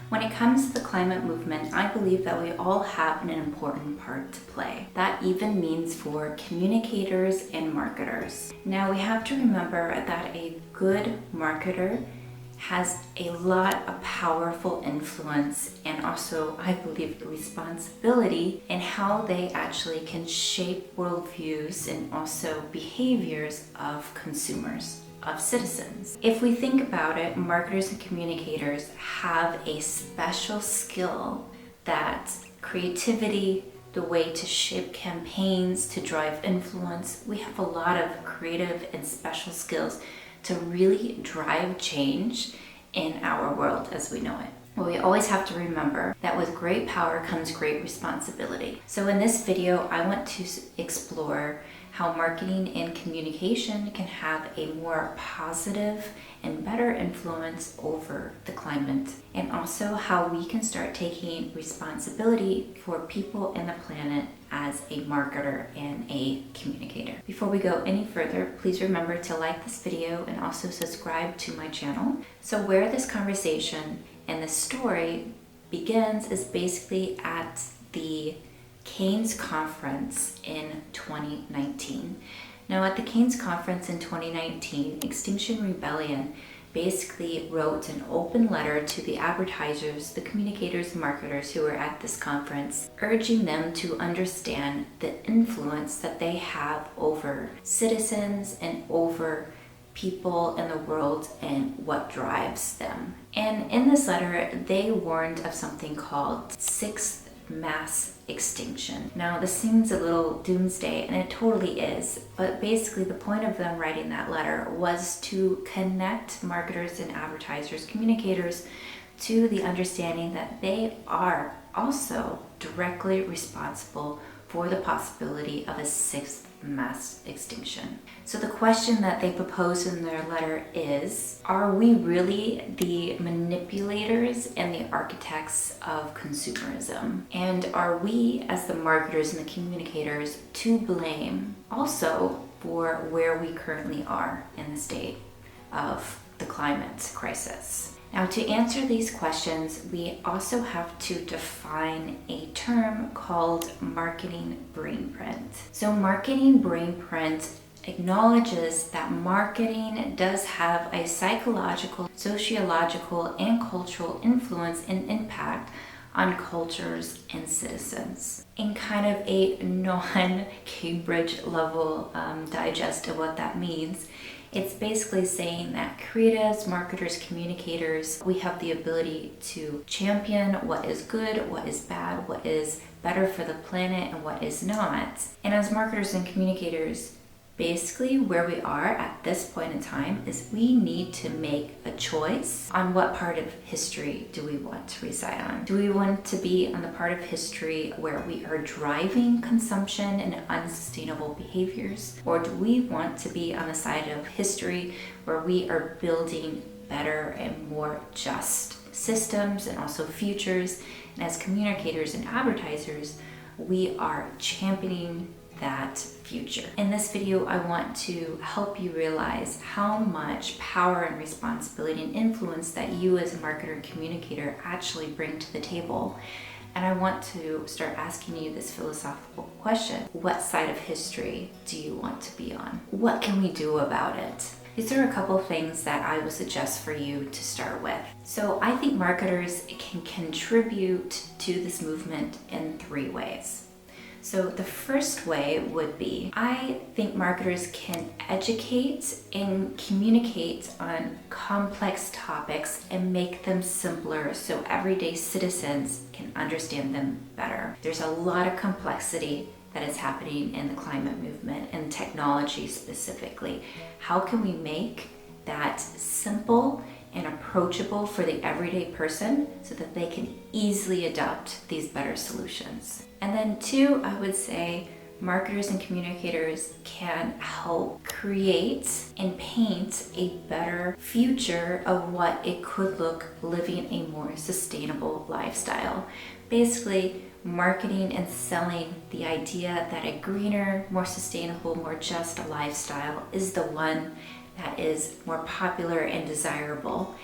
When it comes to the climate movement, I believe that we all have an important part to play. That even means for communicators and marketers. Now we have to remember that a good marketer has a lot of powerful influence and also, I believe, responsibility in how they actually can shape worldviews and also behaviors of consumers, of citizens. If we think about it, marketers and communicators have a special skill that creativity, the way to shape campaigns, to drive influence, we have a lot of creative and special skills to really drive change in our world as we know it. Well, we always have to remember that with great power comes great responsibility. So in this video, I want to explore how marketing and communication can have a more positive and better influence over the climate, and also how we can start taking responsibility for people and the planet as a marketer and a communicator. Before we go any further, please remember to like this video and also subscribe to my channel. So where this conversation and the story begins is basically at the Keynes Conference in 2019. Now at the Keynes Conference in 2019, Extinction Rebellion basically wrote an open letter to the advertisers, the communicators, marketers who were at this conference, urging them to understand the influence that they have over citizens and over people in the world and what drives them. And in this letter, they warned of something called sixth mass extinction. Now this seems a little doomsday, and it totally is, but basically the point of them writing that letter was to connect marketers and advertisers, communicators, to the understanding that they are also directly responsible for the possibility of a sixth mass extinction. So the question that they propose in their letter is, are we really the manipulators and the architects of consumerism? And are we, as the marketers and the communicators, to blame also for where we currently are in the state of the climate crisis? Now, to answer these questions, we also have to define a term called marketing brainprint. So marketing brainprint acknowledges that marketing does have a psychological, sociological, and cultural influence and impact on cultures and citizens. In kind of a non-Cambridge level digest of what that means, it's basically saying that creatives, marketers, communicators, we have the ability to champion what is good, what is bad, what is better for the planet, and what is not. And as marketers and communicators, basically where we are at this point in time is we need to make a choice on what part of history do we want to reside on. Do we want to be on the part of history where we are driving consumption and unsustainable behaviors? Or do we want to be on the side of history where we are building better and more just systems and also futures? And as communicators and advertisers, we are championing that future. In this video, I want to help you realize how much power and responsibility and influence that you as a marketer and communicator actually bring to the table. And I want to start asking you this philosophical question. What side of history do you want to be on? What can we do about it? These are a couple things that I would suggest for you to start with. So I think marketers can contribute to this movement in three ways. So the first way would be, I think marketers can educate and communicate on complex topics and make them simpler so everyday citizens can understand them better. There's a lot of complexity that is happening in the climate movement and technology specifically. How can we make that simple and approachable for the everyday person so that they can easily adopt these better solutions? And then two, I would say marketers and communicators can help create and paint a better future of what it could look living a more sustainable lifestyle. Basically, marketing and selling the idea that a greener, more sustainable, more just lifestyle is the one that is more popular and desirable.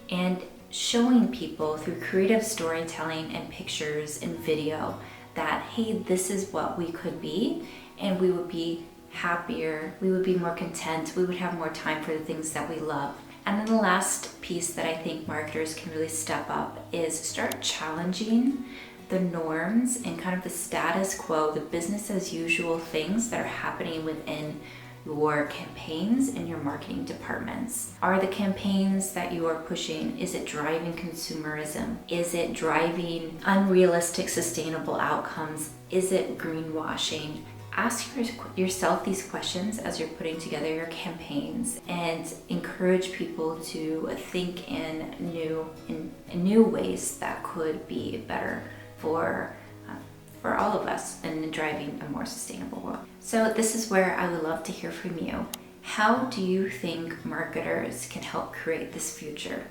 And showing people through creative storytelling and pictures and video that, hey, this is what we could be, and we would be happier, we would be more content, we would have more time for the things that we love. And then the last piece that I think marketers can really step up is start challenging the norms and kind of the status quo, the business as usual things that are happening within your campaigns and your marketing departments. Are the campaigns that you are pushing, is it driving consumerism? Is it driving unrealistic sustainable outcomes? Is it greenwashing? Ask yourself these questions as you're putting together your campaigns, and encourage people to think in new ways that could be better for all of us and driving a more sustainable world. So this is where I would love to hear from you. How do you think marketers can help create this future?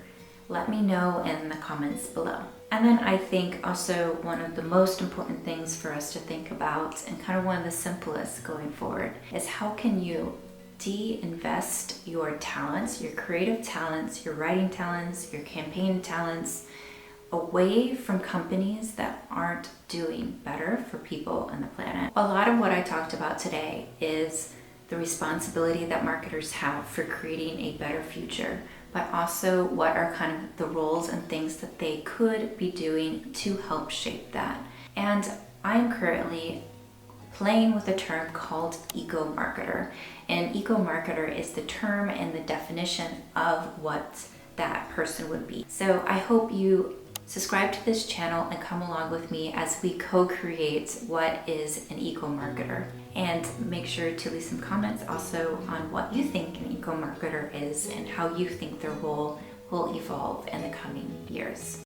Let me know in the comments below. And then I think also one of the most important things for us to think about, and kind of one of the simplest going forward, is how can you de-invest your talents, your creative talents, your writing talents, your campaign talents, away from companies that aren't doing better for people and the planet. A lot of what I talked about today is the responsibility that marketers have for creating a better future, but also what are kind of the roles and things that they could be doing to help shape that. And I'm currently playing with a term called ecomarketer. And ecomarketer is the term and the definition of what that person would be. So I hope you subscribe to this channel and come along with me as we co-create what is an eco-marketer. And make sure to leave some comments also on what you think an eco-marketer is and how you think their role will evolve in the coming years.